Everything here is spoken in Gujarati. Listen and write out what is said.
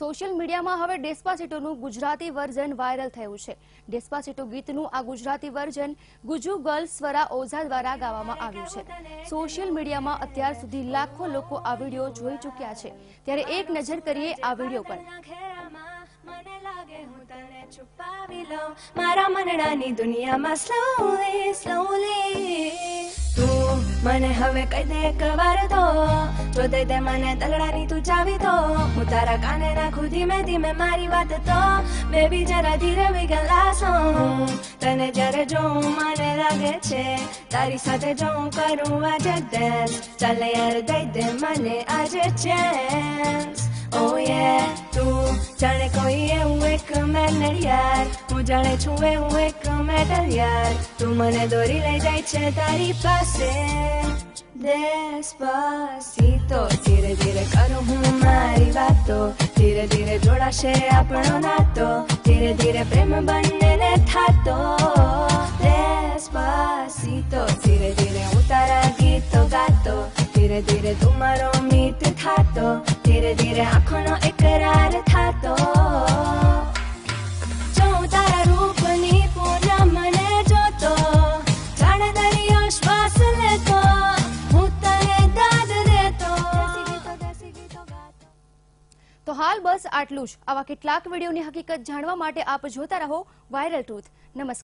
સોશિયલ મીડિયામાં હવે ડેસ્પાસિટોનું ગુજરાતી વર્ઝન વાયરલ થયું છે। ડેસ્પાસિટો ગીતનું આ ગુજરાતી વર્ઝન ગુજુ ગર્લ્સ સ્વરા ઓઝા દ્વારા ગાવામાં આવ્યું છે। સોશિયલ મીડિયામાં અત્યાર સુધી લાખો લોકો આ વિડીયો જોઈ ચૂક્યા છે। ત્યારે એક નજર કરીએ આ વિડીયો પર। મારા મનડાની દુનિયામાં સ્લોલી તું મને હવે કહી દે એક વાર તો જો દે દે મને તલડાની તું ચાવી તો હું તારા કાને નાખું ધીમે ધીમે મારી વાત તો બેબી જરા ધીરે વિગલાસો તને જ્યારે જોઉં મને લાગે છે તારી સાથે જો હું કરું આજે ડેન્સ ચાલે યાર દઈ દે મને આજે ચાન્સ Oh yeah, તું જાણે કોઈ એવું એક મેનર યાર હું જાણે છું એવું એક મેટર યાર તું મને દોરી લઈ જાય છે તારી પાસે Despacito ધીરે ધીરે કરું હું મારી વાતો ધીરે ધીરે જોડાશે આપણો નાતો ધીરે ધીરે પ્રેમ બંનેને થાતો Despacito ધીરે ધીરે હું તારા ગીતો ગાતો ધીરે ધીરે તું મારો મિત થાતો ધીરે ધીરે આંખોનો એકરાર થાતો જો હું તારા રૂપની પૂનમને જોતો જાણે દરિયો શ્વાસ લેતો હું તને દાદ દેતો તો હાલ બસ આટલું જ। આવા કેટલાક વિડીયોની હકીકત જાણવા માટે આપ જોતા રહો વાયરલ ટ્રુથ। નમસ્કાર।